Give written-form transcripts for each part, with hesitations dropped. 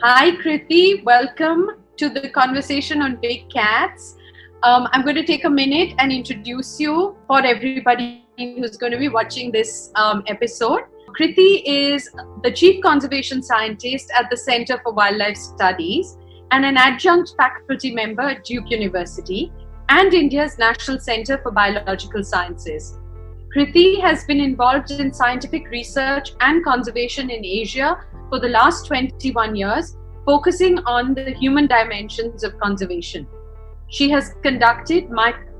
Hi, Krithi. Welcome to the conversation on big cats. I'm going to take a minute and introduce you for everybody who's going to be watching this episode. Krithi is the Chief Conservation Scientist at the Center for Wildlife Studies and an adjunct faculty member at Duke University and India's National Center for Biological Sciences. Krithi has been involved in scientific research and conservation in Asia for the last 21 years, focusing on the human dimensions of conservation. She has conducted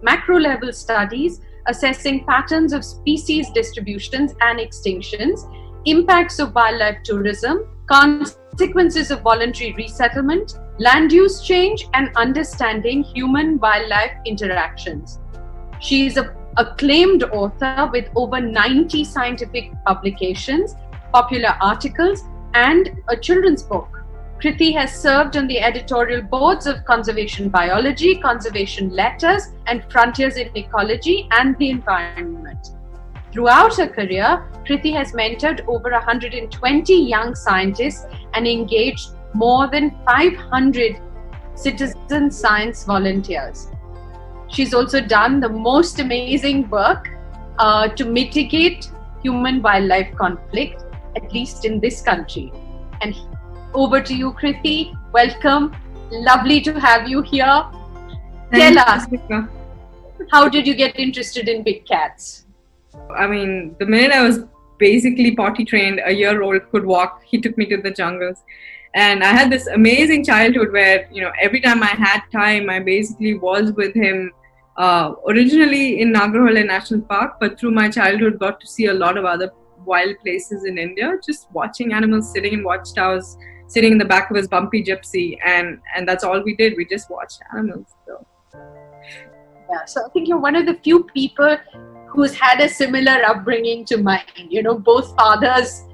macro-level studies assessing patterns of species distributions and extinctions, impacts of wildlife tourism, consequences of voluntary resettlement, land use change, and understanding human-wildlife interactions. She is an acclaimed author with over 90 scientific publications, popular articles, and a children's book. Krithi has served on the editorial boards of Conservation Biology, Conservation Letters, and Frontiers in Ecology and the Environment. Throughout her career, Krithi has mentored over 120 young scientists and engaged more than 500 citizen science volunteers. She's also done the most amazing work to mitigate human-wildlife conflict, at least in this country. And over to you, Krithi. Welcome. Lovely to have you here. Tell us, how did you get interested in big cats? I mean, the minute I was basically potty trained, a year-old could walk, he took me to the jungles. And I had this amazing childhood where, every time I had time, I basically was with him, originally in Nagarhole National Park, but through my childhood got to see a lot of other wild places in India, just watching animals, sitting in watchtowers, sitting in the back of his bumpy gypsy, and that's all we did. We just watched animals. So I think you're one of the few people who's had a similar upbringing to mine. Both fathers,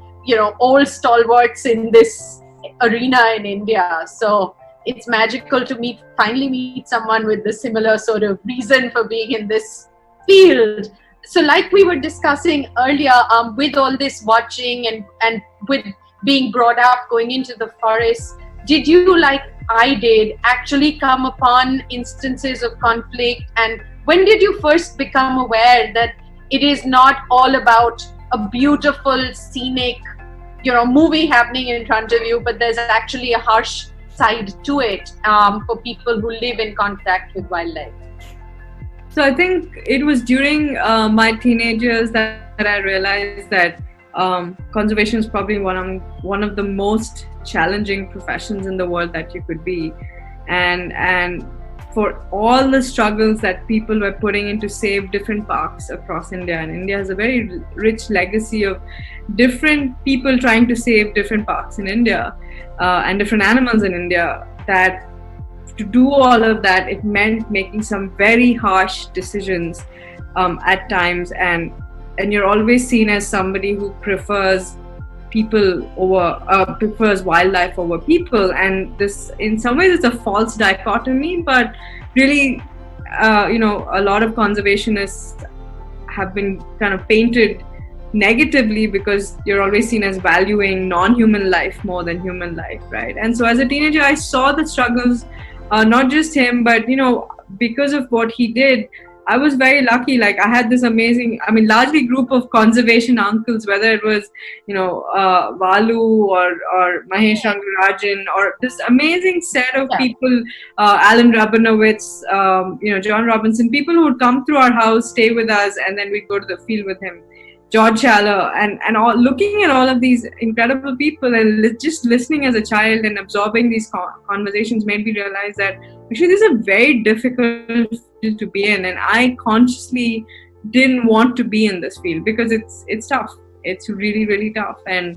old stalwarts in this arena in India. So it's magical to finally meet someone with the similar sort of reason for being in this field. So like we were discussing earlier, with all this watching and with being brought up going into the forest, did you, like I did, actually come upon instances of conflict? And when did you first become aware that it is not all about a beautiful, scenic, movie happening in front of you, but there's actually a harsh side to it for people who live in contact with wildlife? So I think it was during my teenage years that I realized that conservation is probably one of the most challenging professions in the world that you could be, and for all the struggles that people were putting in to save different parks across India, and India has a very rich legacy of different people trying to save different parks in India and different animals in India, that to do all of that, it meant making some very harsh decisions at times, and you're always seen as somebody who prefers wildlife over people. And this, in some ways, it's a false dichotomy, but really, a lot of conservationists have been kind of painted negatively because you're always seen as valuing non-human life more than human life, right? And so as a teenager, I saw the struggles. Not just him, but because of what he did, I was very lucky. Like, I had this amazing, largely group of conservation uncles, whether it was, Valu or Mahesh Rangarajan, or this amazing set of people, Alan Rabinowitz, John Robinson, people who would come through our house, stay with us, and then we'd go to the field with him. George Schaller, and all, looking at all of these incredible people and just listening as a child and absorbing these conversations made me realize that actually this is a very difficult field to be in, and I consciously didn't want to be in this field because it's tough. It's really, really tough, and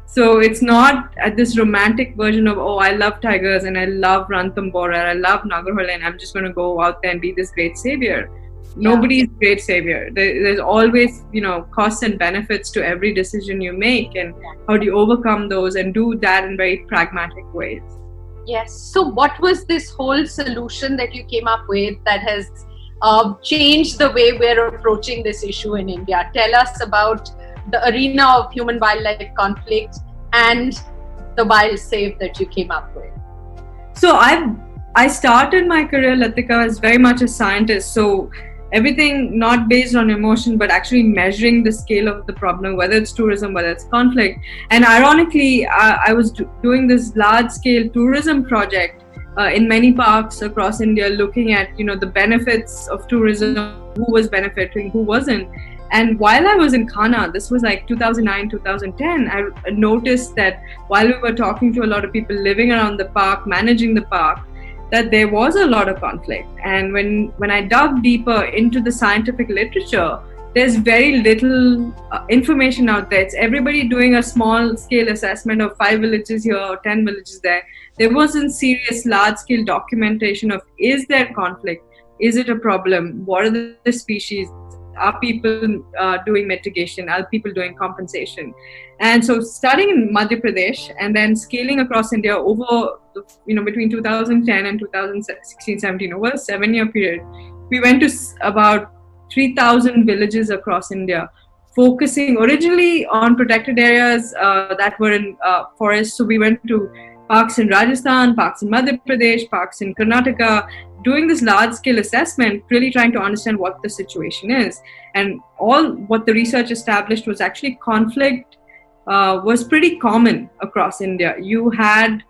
so it's not this romantic version of, oh, I love tigers and I love Ranthambore, I love Nagarhole, and I'm just going to go out there and be this great savior. Nobody is a great savior. There's always, costs and benefits to every decision you make, and how do you overcome those and do that in very pragmatic ways. Yes. So what was this whole solution that you came up with that has changed the way we're approaching this issue in India? Tell us about the arena of human-wildlife conflict and the wild save that you came up with? So I started my career, Latika, as very much a scientist. So everything not based on emotion, but actually measuring the scale of the problem, whether it's tourism, whether it's conflict. And ironically, I was doing this large-scale tourism project in many parks across India, looking at the benefits of tourism, who was benefiting, who wasn't. And while I was in Khana, this was like 2009, 2010, I noticed that while we were talking to a lot of people living around the park, managing the park, that there was a lot of conflict. And when I dug deeper into the scientific literature, there's very little information out there. It's everybody doing a small scale assessment of 5 villages here or 10 villages there. There wasn't serious large scale documentation of, is there conflict? Is it a problem? What are the species? Are people doing mitigation? Are people doing compensation? And so starting in Madhya Pradesh and then scaling across India over, between 2010 and 2016-17, over a 7-year period, we went to about 3,000 villages across India, focusing originally on protected areas that were in forests. So we went to parks in Rajasthan, parks in Madhya Pradesh, parks in Karnataka, doing this large-scale assessment, really trying to understand what the situation is. And all what the research established was actually conflict was pretty common across India. You had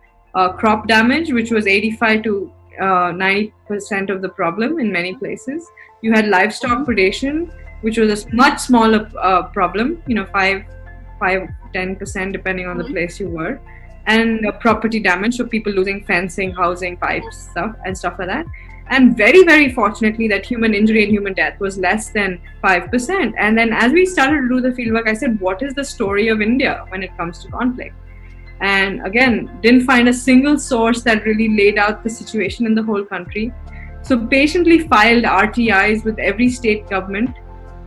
crop damage, which was 85 to 90% of the problem in many places. You had livestock predation, which was a much smaller problem, 5-10% depending on the place you were. And property damage, so people losing fencing, housing, pipes, stuff like that. And very, very fortunately, that human injury and human death was less than 5%. And then as we started to do the fieldwork, I said, what is the story of India when it comes to conflict? And again, didn't find a single source that really laid out the situation in the whole country. So patiently filed RTIs with every state government.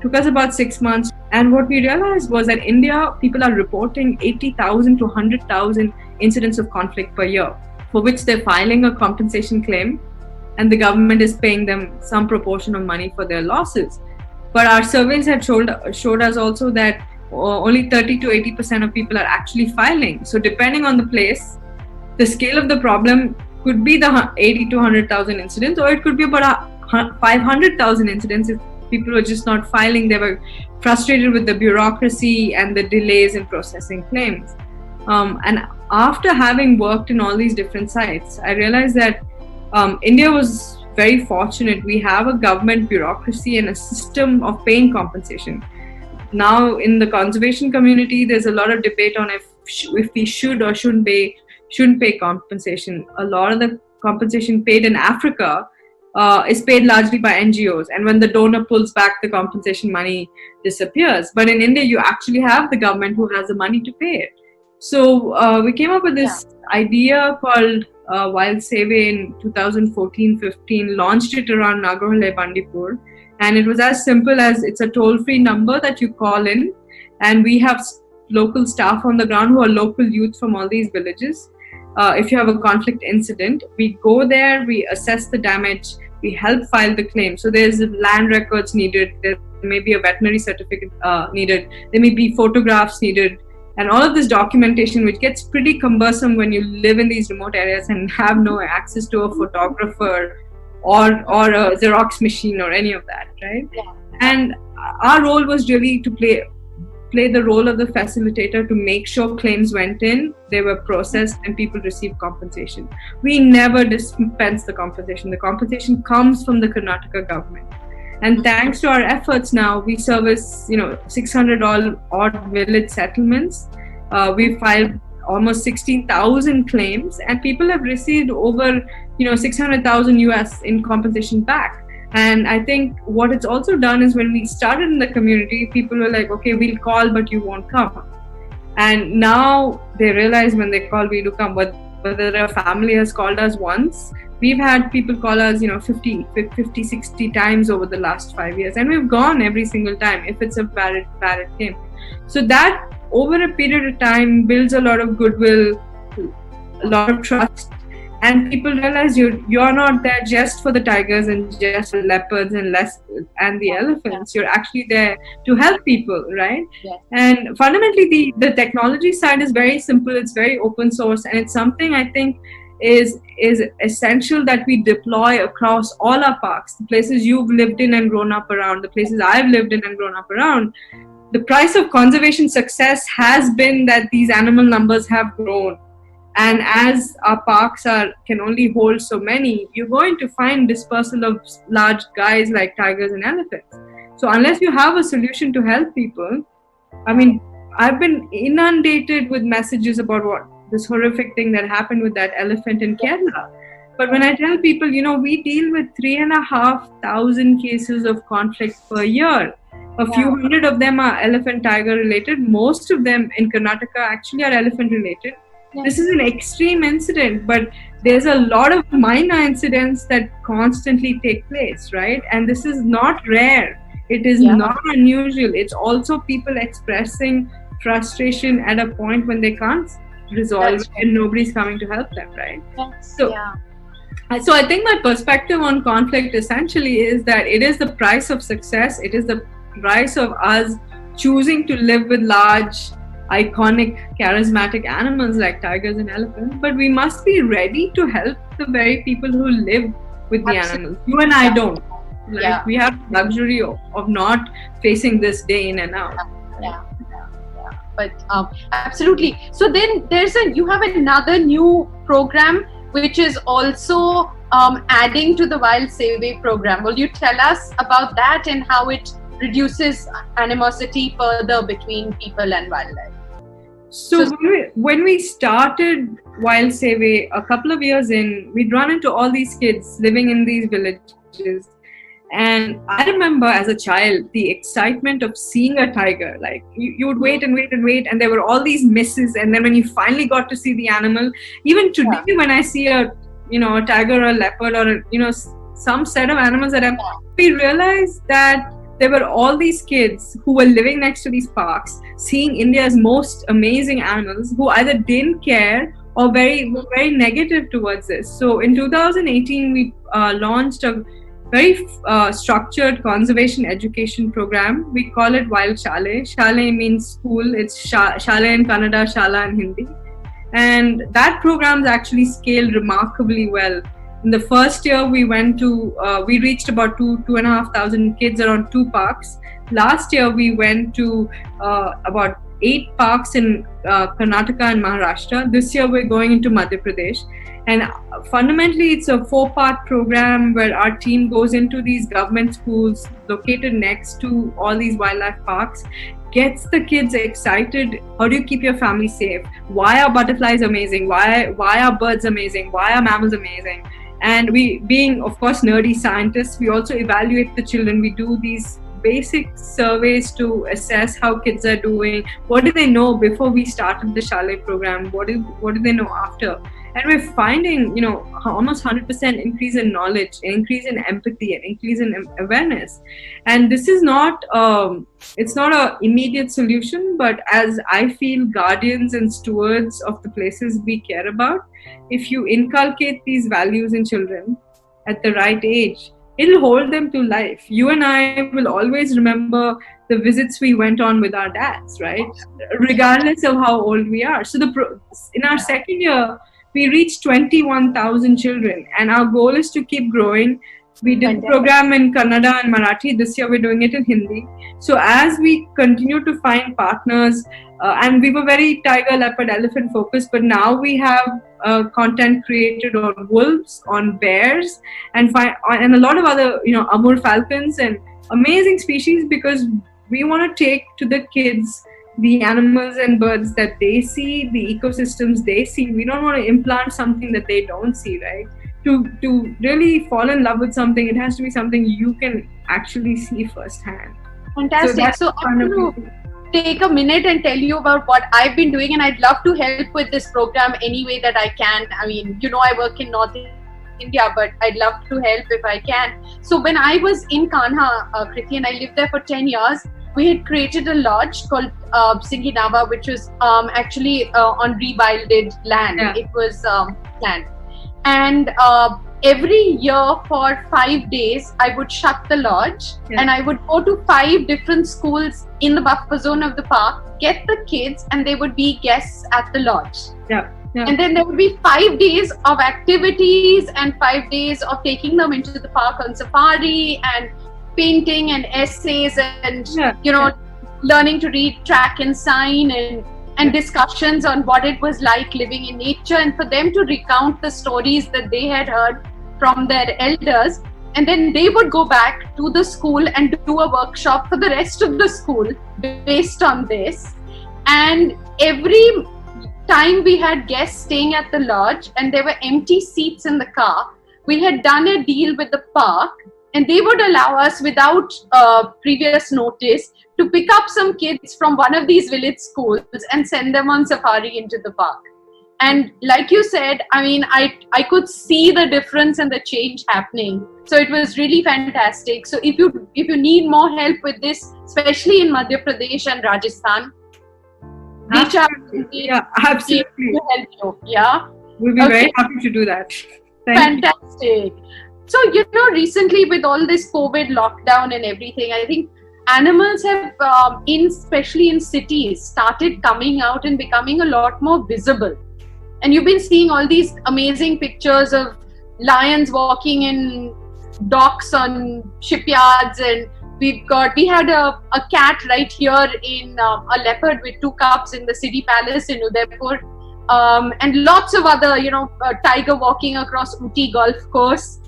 Took us about 6 months. And what we realized was that India, people are reporting 80,000 to 100,000 incidents of conflict per year, for which they're filing a compensation claim, and the government is paying them some proportion of money for their losses. But our surveys had showed us also that only 30 to 80% of people are actually filing. So depending on the place, the scale of the problem could be the 80 to 100,000 incidents, or it could be about 500,000 incidents if people were just not filing. They were frustrated with the bureaucracy and the delays in processing claims. And after having worked in all these different sites, I realized that India was very fortunate. We have a government bureaucracy and a system of paying compensation. Now in the conservation community, there's a lot of debate on if we should or shouldn't pay compensation. A lot of the compensation paid in Africa is paid largely by NGOs, and when the donor pulls back, the compensation money disappears. But in India, you actually have the government who has the money to pay it. So we came up with this idea called Wild Save in 2014-15, launched it around Nagarhole, Bandipur, and it was as simple as it's a toll-free number that you call in, and we have local staff on the ground who are local youth from all these villages. If you have a conflict incident, we go there, we assess the damage, we help file the claim. So there's land records needed, there may be a veterinary certificate needed, there may be photographs needed, and all of this documentation, which gets pretty cumbersome when you live in these remote areas and have no access to a photographer or a Xerox machine or any of that, right? Yeah. And our role was really to play the role of the facilitator to make sure claims went in, they were processed, and people received compensation. We never dispense the compensation. The compensation comes from the Karnataka government. And thanks to our efforts now, we service 600 odd village settlements. We filed almost 16,000 claims, and people have received over 600,000 US in compensation back. And I think what it's also done is when we started in the community, people were like, okay, we'll call, but you won't come. And now they realize when they call, we do come. Whether a family has called us once, we've had people call us, 50, 60 times over the last 5 years. And we've gone every single time if it's a valid claim. So that over a period of time builds a lot of goodwill, a lot of trust. and people realize you're not there just for the tigers and just the leopards and the elephants. You're actually there to help people, right? Yes. And fundamentally, the technology side is very simple. It's very open source, and it's something I think is essential that we deploy across all our parks, the places you've lived in and grown up around, the places I've lived in and grown up around. The price of conservation success has been that these animal numbers have grown. And as our parks can only hold so many, you're going to find dispersal of large guys like tigers and elephants. So unless you have a solution to help people, I mean, I've been inundated with messages about what this horrific thing that happened with that elephant in Kerala. But when I tell people, we deal with 3,500 cases of conflict per year. A few hundred of them are elephant-tiger related. Most of them in Karnataka actually are elephant related. This is an extreme incident, but there's a lot of minor incidents that constantly take place, right? And this is not rare. It is not unusual. It's also people expressing frustration at a point when they can't resolve it and nobody's coming to help them, right? So I think my perspective on conflict essentially is that it is the price of success. It is the price of us choosing to live with large, iconic, charismatic animals like tigers and elephants, but we must be ready to help the very people who live with the animals. You and I don't. We have the luxury of not facing this day in and out. But absolutely. So then you have another new program which is also adding to the Wild Save program. Will you tell us about that and how it reduces animosity further between people and wildlife? So when we started Wild Save a couple of years in, we'd run into all these kids living in these villages. And I remember as a child, the excitement of seeing a tiger. Like you would wait and wait and wait, and there were all these misses. And then when you finally got to see the animal, even today when I see a tiger or a leopard or some set of animals we realize that there were all these kids who were living next to these parks, seeing India's most amazing animals, who either didn't care or were very negative towards this. So in 2018, we launched a very structured conservation education program. We call it Wild Shale. Shale means school. It's Shale in Kannada, Shala in Hindi. And that program's actually scaled remarkably well. In the first year, we reached about 2,500 kids around 2 parks. Last year, we went to about 8 parks in Karnataka and Maharashtra. This year, we're going into Madhya Pradesh. And fundamentally, it's a 4-part program where our team goes into these government schools located next to all these wildlife parks, gets the kids excited. How do you keep your family safe? Why are butterflies amazing? Why are birds amazing? Why are mammals amazing? And we, being, of course, nerdy scientists, we also evaluate the children. We do these basic surveys to assess how kids are doing. What do they know before we started the Shale program? What do they know after? And we're finding, almost 100% increase in knowledge, increase in empathy, and increase in awareness. And this is not, it's not an immediate solution, but as I feel guardians and stewards of the places we care about, if you inculcate these values in children at the right age, it'll hold them to life. You and I will always remember the visits we went on with our dads, right? Regardless of how old we are. So in our second year, we reached 21,000 children, and our goal is to keep growing. We did the program in Kannada and Marathi. This year we're doing it in Hindi. So as we continue to find partners, and we were very tiger, leopard, elephant focused, but now we have content created on wolves, on bears, and a lot of other, Amur falcons and amazing species, because we want to take to the kids the animals and birds that they see, the ecosystems they see. We don't want to implant something that they don't see, right? To really fall in love with something, it has to be something you can actually see firsthand. Fantastic. So I'm going to take a minute and tell you about what I've been doing, and I'd love to help with this program any way that I can. I mean, I work in North India, but I'd love to help if I can. So when I was in Kanha, Krithi, and I lived there for 10 years, we had created a lodge called Singhinava, which was actually on rewilded land. Yeah. It was land. And every year for 5 days, I would shut the lodge and I would go to 5 different schools in the buffer zone of the park, get the kids, and they would be guests at the lodge. Yeah. And then there would be 5 days of activities and 5 days of taking them into the park on safari and painting and essays and learning to read, track and sign, and discussions on what it was like living in nature, and for them to recount the stories that they had heard from their elders. And then they would go back to the school and do a workshop for the rest of the school based on this. And every time we had guests staying at the lodge and there were empty seats in the car, we had done a deal with the park, and they would allow us, without previous notice, to pick up some kids from one of these village schools and send them on safari into the park. And like you said, I mean, I could see the difference and the change happening. So it was really fantastic. So if you need more help with this, especially in Madhya Pradesh and Rajasthan, reach out. Yeah, absolutely. To help you. Yeah, we'll be very happy to do that. Fantastic. So, recently with all this COVID lockdown and everything, I think animals have, especially in cities, started coming out and becoming a lot more visible. And you've been seeing all these amazing pictures of lions walking in docks on shipyards, and we had a cat right here in a leopard with 2 cubs in the city palace in Udaipur, and lots of other, tiger walking across Ooty golf course.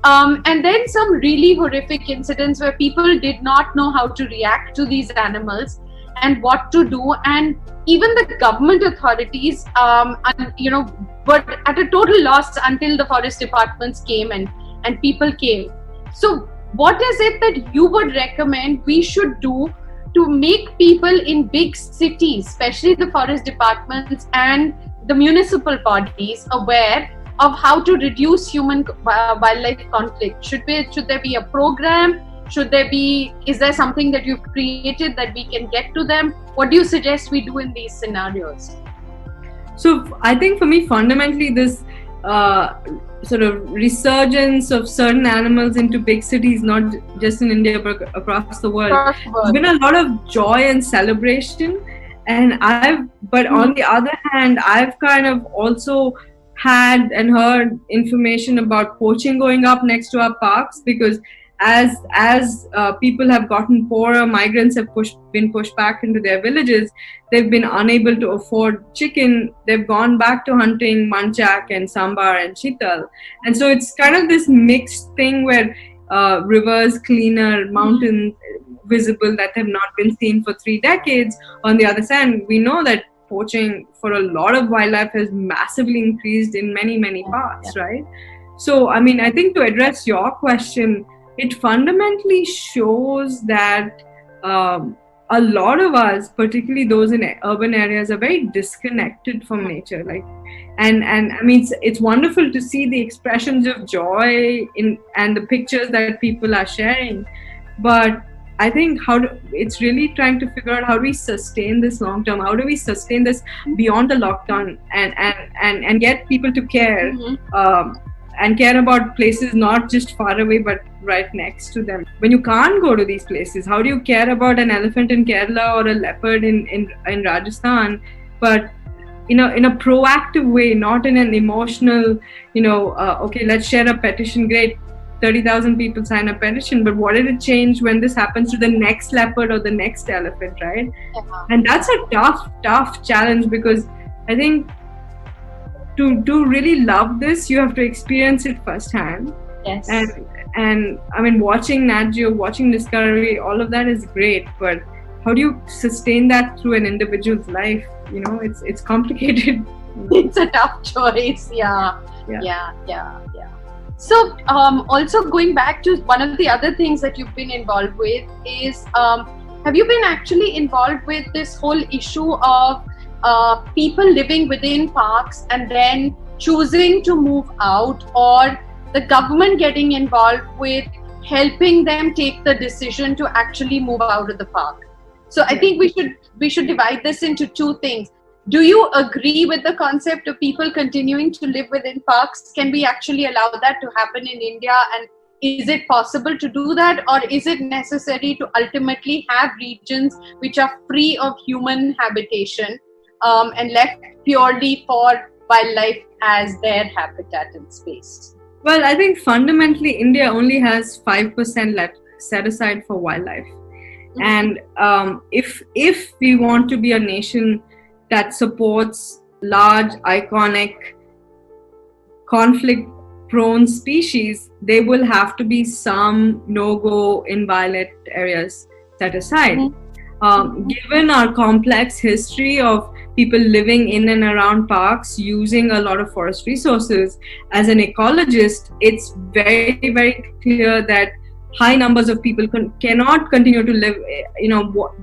And then some really horrific incidents where people did not know how to react to these animals and what to do, and even the government authorities, were at a total loss until the forest departments came and people came. So what is it that you would recommend we should do to make people in big cities, especially the forest departments and the municipal bodies, aware of how to reduce human wildlife conflict? Should there be a program? Is there something that you've created that we can get to them? What do you suggest we do in these scenarios? So I think for me, fundamentally, this sort of resurgence of certain animals into big cities, not just in India but across the world, there's been a lot of joy and celebration. But on the other hand, I've kind of also had and heard information about poaching going up next to our parks, because as people have gotten poorer, migrants have been pushed back into their villages. They've been unable to afford chicken. They've gone back to hunting manchak and sambar and chital. And so it's kind of this mixed thing where rivers cleaner, mountains visible that have not been seen for 3 decades. On the other side, we know that poaching for a lot of wildlife has massively increased in many parts, right? So, I mean, I think to address your question, it fundamentally shows that a lot of us, particularly those in urban areas, are very disconnected from nature. And I mean, it's wonderful to see the expressions of joy and the pictures that people are sharing. But I think it's really trying to figure out how do we sustain this long term? How do we sustain this beyond the lockdown and get people to care and care about places not just far away but right next to them? When you can't go to these places, how do you care about an elephant in Kerala or a leopard in Rajasthan, but in a proactive way, not in an emotional, okay, let's share a petition, great, 30,000 people sign a petition, but what did it change when this happens to the next leopard or the next elephant, right? And that's a tough challenge, because I think to really love this, you have to experience it firsthand. Yes. And I mean, watching Nat Geo, watching Discovery, all of that is great, but how do you sustain that through an individual's life? It's complicated. It's a tough choice. Yeah. So also going back to one of the other things that you've been involved with is, have you been actually involved with this whole issue of people living within parks and then choosing to move out, or the government getting involved with helping them take the decision to actually move out of the park? So I think we should divide this into 2 things. Do you agree with the concept of people continuing to live within parks? Can we actually allow that to happen in India? And is it possible to do that? Or is it necessary to ultimately have regions which are free of human habitation and left purely for wildlife as their habitat and space? Well, I think fundamentally India only has 5% set aside for wildlife. Mm-hmm. And if we want to be a nation that supports large, iconic, conflict-prone species, there will have to be some no-go inviolate areas set aside. Mm-hmm. Given our complex history of people living in and around parks, using a lot of forest resources, as an ecologist, it's very, very clear that high numbers of people cannot continue to live.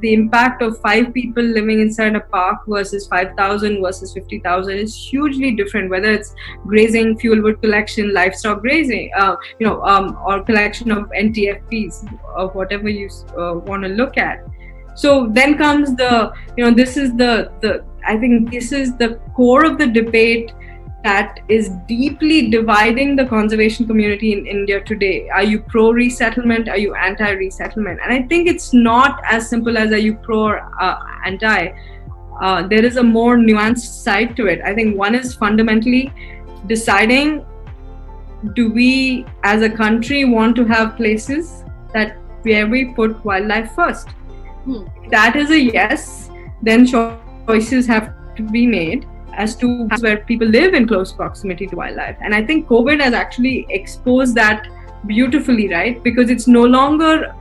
The impact of 5 people living inside a park versus 5,000 versus 50,000 is hugely different, whether it's grazing, fuel wood collection, livestock grazing, or collection of NTFPs, or whatever you want to look at. So then comes this is I think this is the core of the debate that is deeply dividing the conservation community in India today. Are you pro-resettlement? Are you anti-resettlement? And I think it's not as simple as are you pro or anti. There is a more nuanced side to it. I think one is fundamentally deciding, do we as a country want to have places where we put wildlife first? If that is a yes, then choices have to be made as to where people live in close proximity to wildlife. And I think COVID has actually exposed that beautifully, right? Because it's no longer,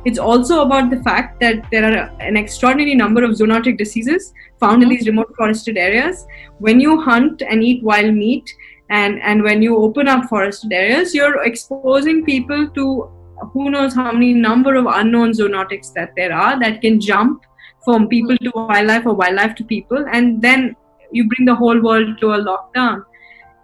it's also about the fact that there are an extraordinary number of zoonotic diseases found in these remote forested areas. When you hunt and eat wild meat, and when you open up forested areas, you're exposing people to who knows how many number of unknown zoonotics that there are that can jump from people to wildlife or wildlife to people, and then you bring the whole world to a lockdown.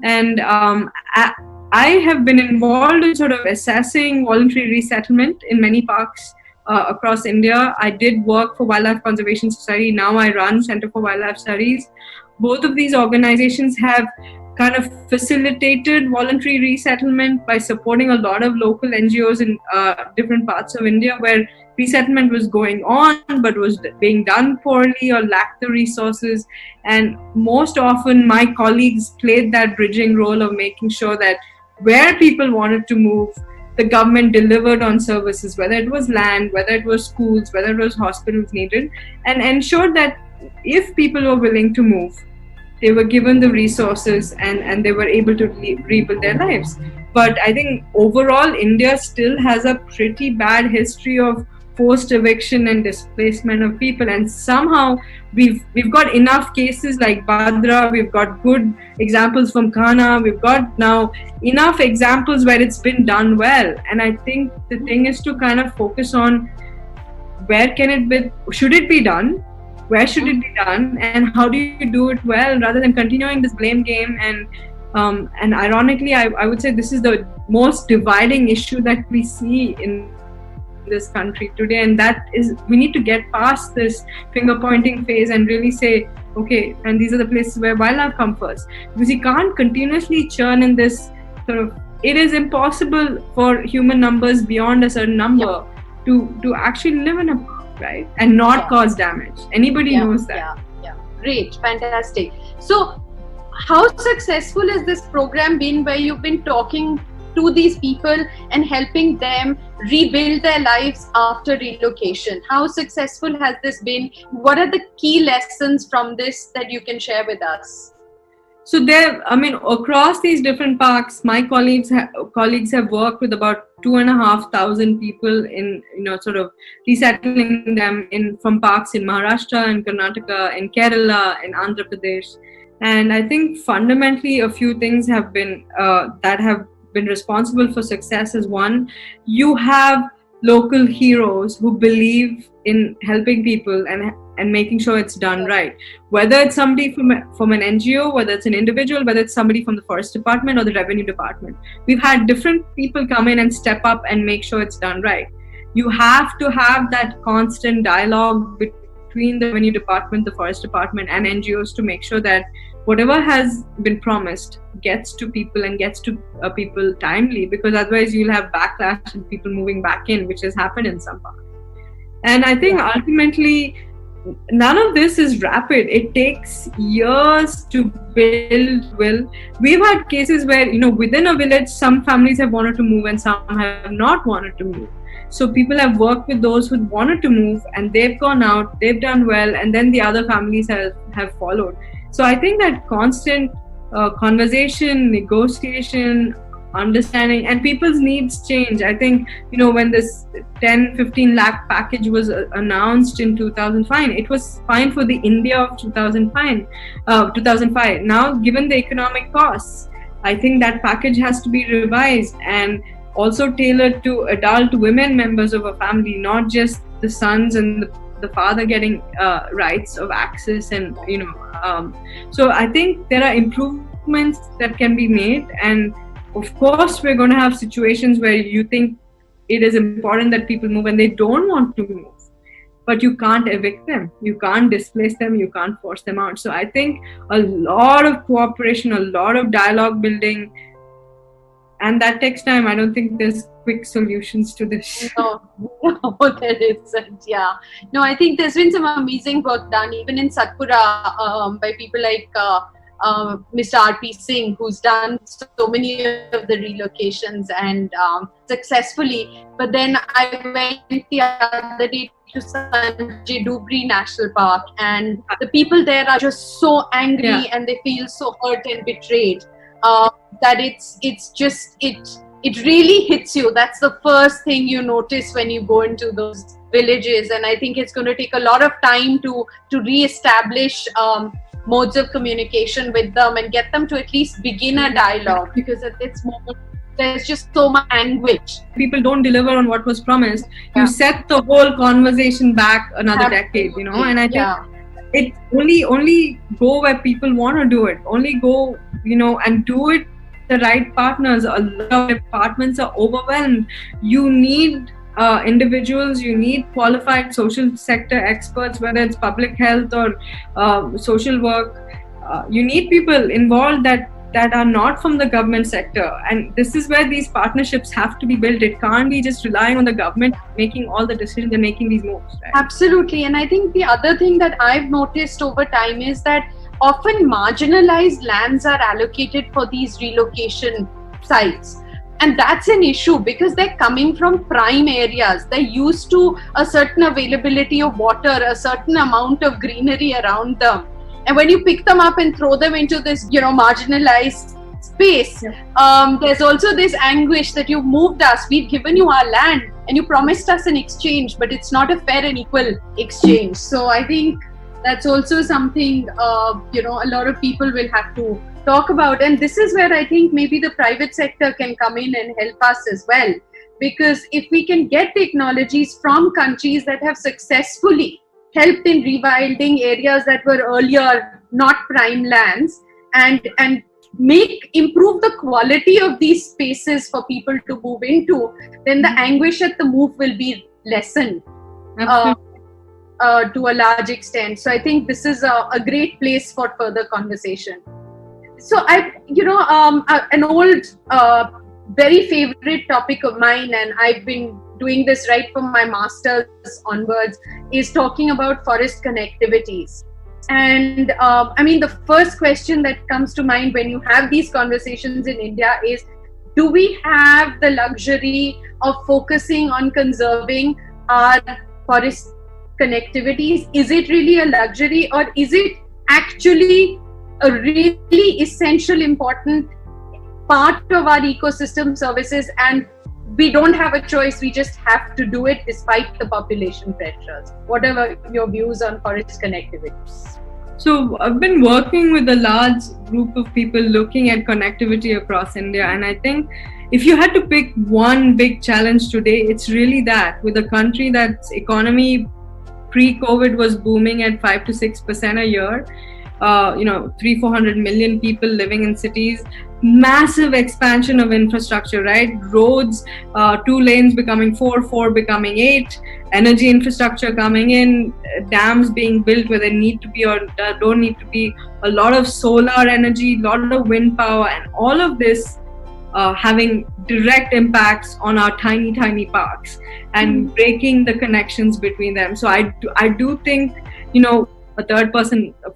And I have been involved in sort of assessing voluntary resettlement in many parks across India. I did work for Wildlife Conservation Society. Now I run Center for Wildlife Studies. Both of these organizations have kind of facilitated voluntary resettlement by supporting a lot of local NGOs in different parts of India where resettlement was going on but was being done poorly or lacked the resources. And most often my colleagues played that bridging role of making sure that where people wanted to move, the government delivered on services, whether it was land, whether it was schools, whether it was hospitals needed, and ensured that if people were willing to move, they were given the resources and they were able to rebuild their lives. But I think overall, India still has a pretty bad history of forced eviction and displacement of people. And somehow we've got enough cases like Badra, we've got good examples from Ghana, we've got now enough examples where it's been done well. And I think the thing is to kind of focus on where can it be, should it be done? Where should it be done, and how do you do it well, rather than continuing this blame game? And ironically, I would say this is the most dividing issue that we see in this country today, and that is we need to get past this finger pointing phase and really say, okay, and these are the places where wildlife comes first, because you can't continuously churn in this sort of. It is impossible for human numbers beyond a certain number to actually live in a park, right, and not cause damage. Anybody knows that. Great, fantastic. So how successful has this program been where you've been talking to these people and helping them rebuild their lives after relocation? How successful has this been? What are the key lessons from this that you can share with us? So across these different parks, my colleagues have worked with about 2,500 people in, sort of resettling them from parks in Maharashtra and Karnataka, in Kerala, in Andhra Pradesh. And I think fundamentally a few things have been that have been responsible for success. Is one, you have local heroes who believe in helping people and making sure it's done right. Whether it's somebody from an NGO, whether it's an individual, whether it's somebody from the forest department or the revenue department. We've had different people come in and step up and make sure it's done right. You have to have that constant dialogue between between the revenue department, the forest department, and NGOs to make sure that whatever has been promised gets to people and gets to people timely, because otherwise you'll have backlash and people moving back in, which has happened in some parts. And I think ultimately none of this is rapid. It takes years to build will. We've had cases where, within a village, some families have wanted to move and some have not wanted to move. So people have worked with those who wanted to move, and they've gone out, they've done well, and then the other families have followed. So I think that constant conversation, negotiation, understanding, and people's needs change. I think, when this 10-15 lakh package was announced in 2005, it was fine for the India of 2005. Now, given the economic costs, I think that package has to be revised and also tailored to adult women members of a family, not just the sons and the father getting rights of access. And so I think there are improvements that can be made, and of course we're going to have situations where you think it is important that people move and they don't want to move, but you can't evict them, you can't displace them, you can't force them out. So I think a lot of cooperation, a lot of dialogue building, and that takes time. I don't think there's quick solutions to this. No, there isn't. Yeah. No, I think there's been some amazing work done, even in Satpura, by people like Mr. R.P. Singh, who's done so many of the relocations and successfully. But then I went the other day to Sanjay Dubri National Park, and the people there are just so angry and they feel so hurt and betrayed. That it really hits you. That's the first thing you notice when you go into those villages, and I think it's going to take a lot of time to re-establish modes of communication with them and get them to at least begin a dialogue, because at this moment there's just so much anguish. People don't deliver on what was promised. You set the whole conversation back another decade, and I think it only go where people want to do it. Only go, and do it the right partners. A lot of departments are overwhelmed. You need individuals, you need qualified social sector experts, whether it's public health or social work. You need people involved that are not from the government sector, and this is where these partnerships have to be built. It can't be just relying on the government making all the decisions and making these moves, right? Absolutely. And I think the other thing that I've noticed over time is that often marginalized lands are allocated for these relocation sites. And that's an issue because they're coming from prime areas. They're used to a certain availability of water, a certain amount of greenery around them. And when you pick them up and throw them into this, marginalized space, there's also this anguish that you've moved us, we've given you our land, and you promised us an exchange, but it's not a fair and equal exchange. So I think that's also something, a lot of people will have to talk about. And this is where I think maybe the private sector can come in and help us as well. Because if we can get technologies from countries that have successfully helped in rewilding areas that were earlier not prime lands, and improve the quality of these spaces for people to move into, then the anguish at the move will be lessened to a large extent. So I think this is a great place for further conversation. So an old, very favorite topic of mine, and I've been doing this right from my master's onwards, is talking about forest connectivities. And the first question that comes to mind when you have these conversations in India is, do we have the luxury of focusing on conserving our forest connectivities? Is it really a luxury, or is it actually a really essential, important part of our ecosystem services, and we don't have a choice, we just have to do it despite the population pressures? What are your views on forest connectivity? So I've been working with a large group of people looking at connectivity across India, and I think if you had to pick one big challenge today, it's really that. With a country that's economy pre-COVID was booming at 5 to 6% a year, 300-400 million people living in cities, massive expansion of infrastructure, right? Roads, 2 lanes becoming 4 becoming 8, energy infrastructure coming in, dams being built where they need to be or don't need to be, a lot of solar energy, a lot of wind power, and all of this having direct impacts on our tiny parks and breaking the connections between them. So I do think, a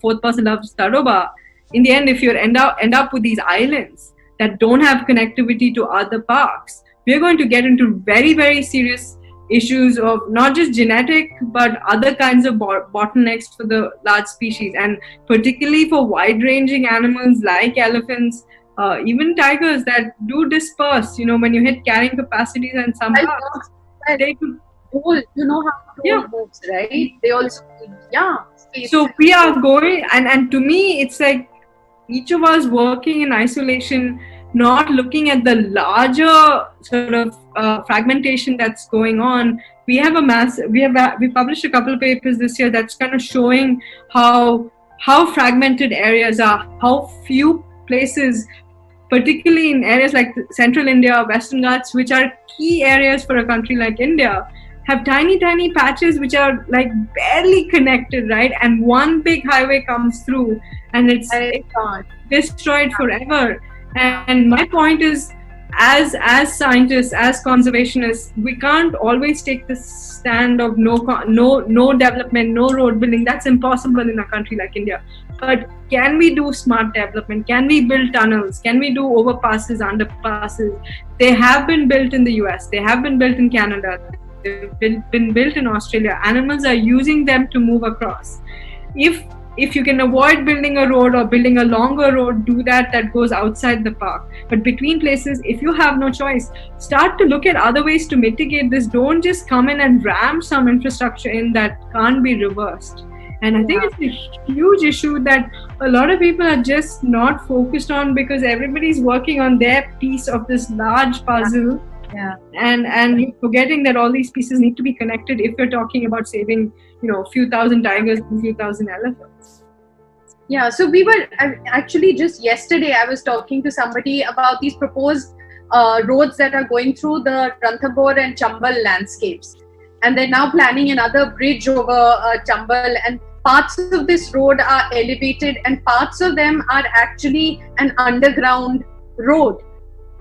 fourth person loves Tadoba. In the end, if you end up with these islands that don't have connectivity to other parks, we're going to get into very, very serious issues of not just genetic but other kinds of bottlenecks for the large species, and particularly for wide-ranging animals like elephants, even tigers that do disperse. When you hit carrying capacities and some parks, they could hold, how to moves, right? They also space. So we are going, and to me it's like each of us working in isolation, not looking at the larger sort of fragmentation that's going on. We published a couple of papers this year that's kind of showing how fragmented areas are, how few places, particularly in areas like central India, Western Ghats, which are key areas for a country like India, have tiny patches which are like barely connected, right? And one big highway comes through and it's destroyed forever. And my point is, as scientists, as conservationists, we can't always take the stand of no development, no road building. That's impossible in a country like India. But can we do smart development? Can we build tunnels? Can we do overpasses, underpasses? They have been built in the US. They have been built in Canada. They've been built in Australia. Animals are using them to move across. If you can avoid building a road or building a longer road, do that goes outside the park. But between places, if you have no choice, start to look at other ways to mitigate this. Don't just come in and ram some infrastructure in that can't be reversed. And I think it's a huge issue that a lot of people are just not focused on because everybody's working on their piece of this large puzzle. Yeah. And you're forgetting that all these pieces need to be connected if you're talking about saving, a few thousand tigers and a few thousand elephants. Yeah, so we were actually just yesterday, I was talking to somebody about these proposed roads that are going through the Ranthambore and Chambal landscapes. And they're now planning another bridge over Chambal, and parts of this road are elevated and parts of them are actually an underground road.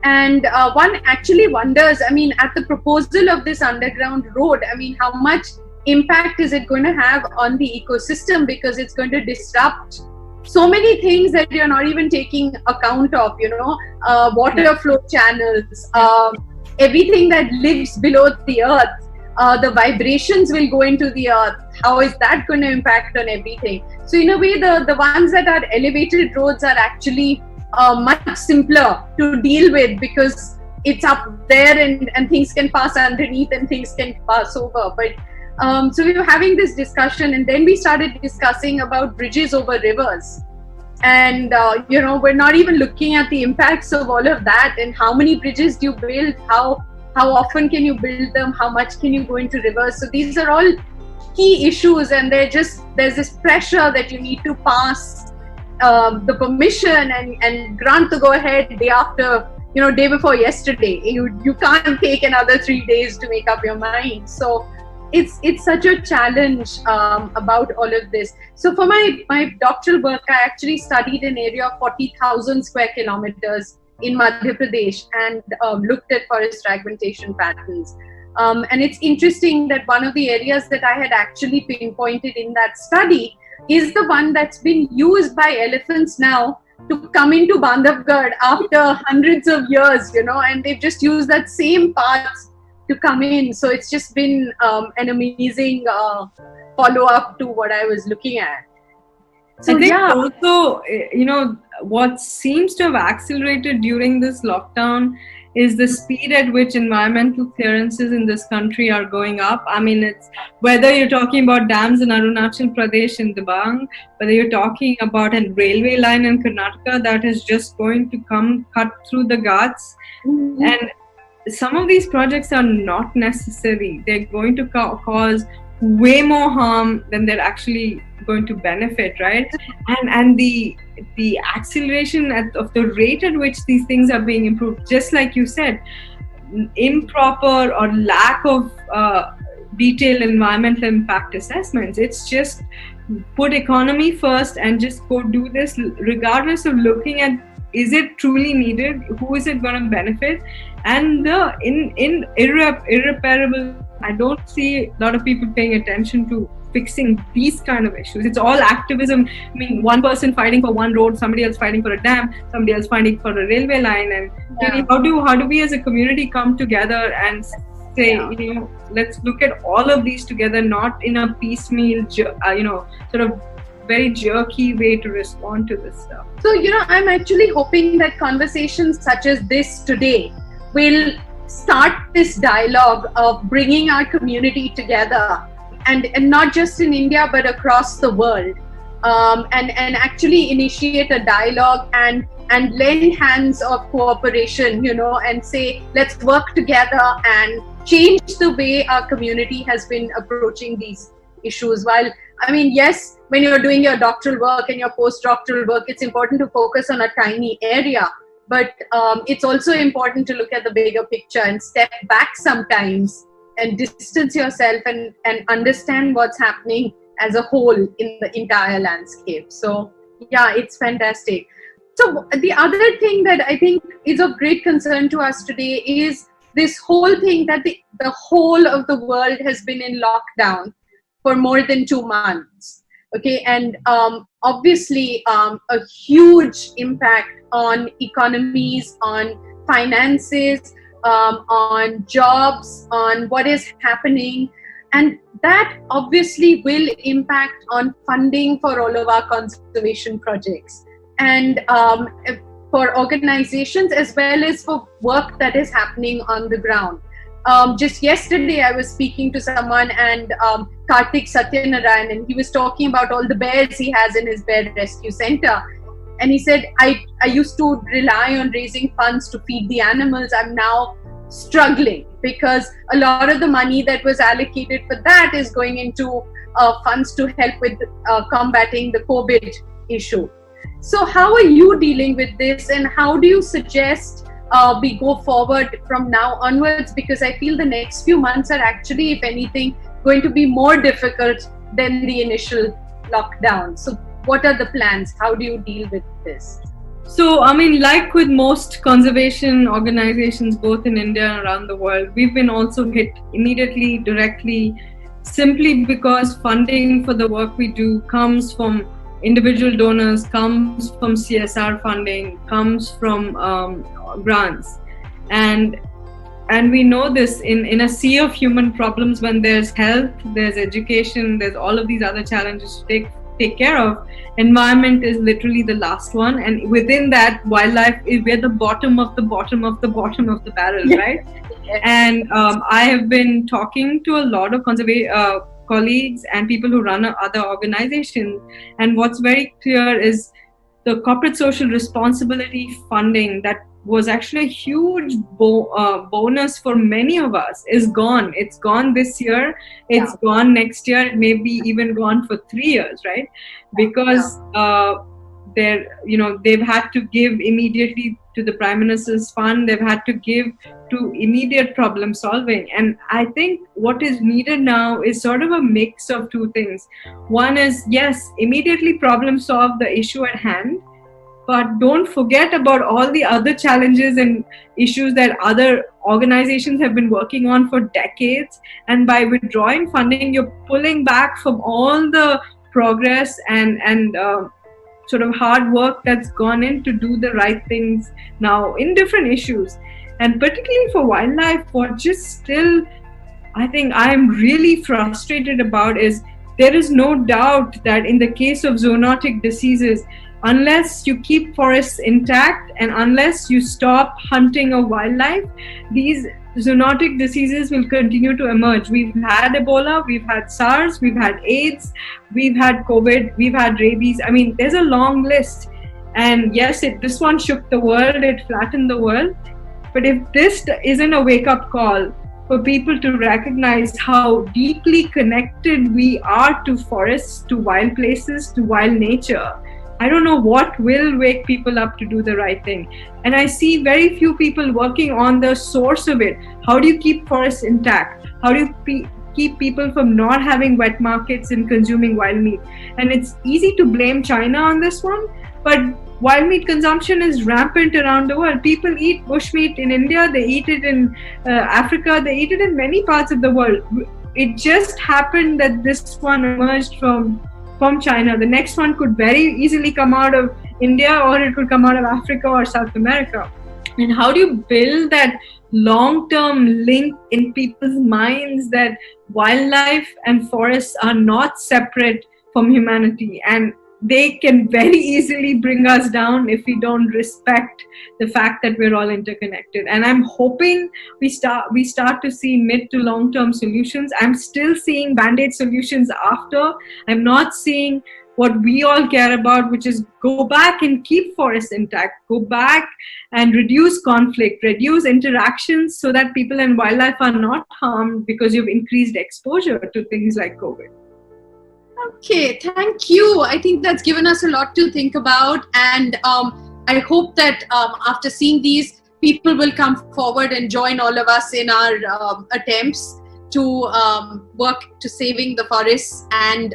And one actually wonders, at the proposal of this underground road, how much impact is it going to have on the ecosystem, because it's going to disrupt so many things that you're not even taking account of, water flow channels, everything that lives below the earth, the vibrations will go into the earth. How is that going to impact on everything? So in a way, the ones that are elevated roads are actually much simpler to deal with because it's up there and things can pass underneath and things can pass over. But so we were having this discussion, and then we started discussing about bridges over rivers. And we're not even looking at the impacts of all of that, and how many bridges do you build, how often can you build them, how much can you go into rivers. So these are all key issues, and there's this pressure that you need to pass the permission and grant to go ahead day after, day before yesterday. You can't take another 3 days to make up your mind. So it's such a challenge about all of this. So for my doctoral work, I actually studied an area of 40,000 square kilometers in Madhya Pradesh and looked at forest fragmentation patterns. And it's interesting that one of the areas that I had actually pinpointed in that study is the one that's been used by elephants now to come into Bandhavgarh after hundreds of years, and they've just used that same path to come in. So it's just been an amazing follow-up to what I was looking at. So I think also, what seems to have accelerated during this lockdown is the speed at which environmental clearances in this country are going up. It's whether you're talking about dams in Arunachal Pradesh in Dibang, whether you're talking about a railway line in Karnataka that is just going to come cut through the Ghats. And some of these projects are not necessary. They're going to cause way more harm than they're actually going to benefit, right? And the acceleration of the rate at which these things are being improved, just like you said, improper or lack of detailed environmental impact assessments. It's just put economy first and just go do this, regardless of looking at, is it truly needed, who is it going to benefit, and the irreparable. I don't see a lot of people paying attention to fixing these kind of issues. It's all activism. I mean, one person fighting for one road, somebody else fighting for a dam, somebody else fighting for a railway line, and really, how do we as a community come together and say, let's look at all of these together, not in a piecemeal, sort of very jerky way to respond to this stuff. So, I'm actually hoping that conversations such as this today will start this dialogue of bringing our community together, and not just in India but across the world, and actually initiate a dialogue and lend hands of cooperation, and say, let's work together and change the way our community has been approaching these issues. While, yes, when you're doing your doctoral work and your postdoctoral work, it's important to focus on a tiny area, but it's also important to look at the bigger picture and step back sometimes and distance yourself and understand what's happening as a whole in the entire landscape. So yeah, it's fantastic. So the other thing that I think is of great concern to us today is this whole thing that the whole of the world has been in lockdown for more than 2 months. Okay, and obviously a huge impact on economies, on finances, on jobs, on what is happening. And that obviously will impact on funding for all of our conservation projects, and for organizations as well as for work that is happening on the ground. Just yesterday I was speaking to someone, and Karthik Satyanarayan, and he was talking about all the bears he has in his bear rescue center. And he said, I used to rely on raising funds to feed the animals. I'm now struggling because a lot of the money that was allocated for that is going into funds to help with combating the COVID issue. So how are you dealing with this, and how do you suggest we go forward from now onwards? Because I feel the next few months are actually, if anything, going to be more difficult than the initial lockdown. So what are the plans? How do you deal with this? So, like with most conservation organizations, both in India and around the world, we've been also hit immediately, directly, simply because funding for the work we do comes from individual donors, comes from CSR funding, comes from grants. And we know this in a sea of human problems, when there's health, there's education, there's all of these other challenges to take care of. Environment is literally the last one, and within that, wildlife is we're the bottom of the bottom of the bottom of the barrel, right? And I have been talking to a lot of colleagues and people who run other organizations, and what's very clear is the corporate social responsibility funding that was actually a huge bonus for many of us is gone. It's gone this year, it's gone next year, it may be even gone for 3 years, right? Because they've had to give immediately to the Prime Minister's fund, they've had to give to immediate problem solving. And I think what is needed now is sort of a mix of two things. One is, yes, immediately problem solve the issue at hand, but don't forget about all the other challenges and issues that other organizations have been working on for decades. And by withdrawing funding, you're pulling back from all the progress and sort of hard work that's gone in to do the right things now in different issues. And particularly for wildlife, what just still I think I'm really frustrated about is there is no doubt that in the case of zoonotic diseases, unless you keep forests intact and unless you stop hunting of wildlife, these zoonotic diseases will continue to emerge. We've had Ebola, we've had SARS, we've had AIDS, we've had COVID, we've had rabies. I mean, there's a long list. And yes, this one shook the world, it flattened the world. But if this isn't a wake-up call for people to recognize how deeply connected we are to forests, to wild places, to wild nature. I don't know what will wake people up to do the right thing. And I see very few people working on the source of it. How do you keep forests intact? How do you keep people from not having wet markets and consuming wild meat? And it's easy to blame China on this one, but wild meat consumption is rampant around the world. People eat bushmeat in India, they eat it in Africa, they eat it in many parts of the world. It just happened that this one emerged from China. The next one could very easily come out of India, or it could come out of Africa or South America. And how do you build that long-term link in people's minds that wildlife and forests are not separate from humanity, and they can very easily bring us down if we don't respect the fact that we're all interconnected. And I'm hoping we start to see mid to long-term solutions. I'm still seeing band-aid solutions after. I'm not seeing what we all care about, which is go back and keep forests intact, go back and reduce conflict, reduce interactions so that people and wildlife are not harmed because you've increased exposure to things like COVID. Okay, thank you. I think that's given us a lot to think about, and I hope that after seeing these, people will come forward and join all of us in our attempts to work to saving the forests and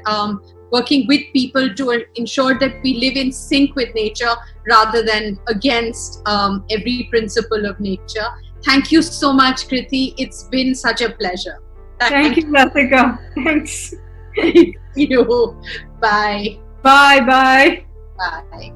working with people to ensure that we live in sync with nature rather than against every principle of nature. Thank you so much, Krithi. It's been such a pleasure. Thank you, Latika. Thanks. Thank you. Bye. Bye. Bye.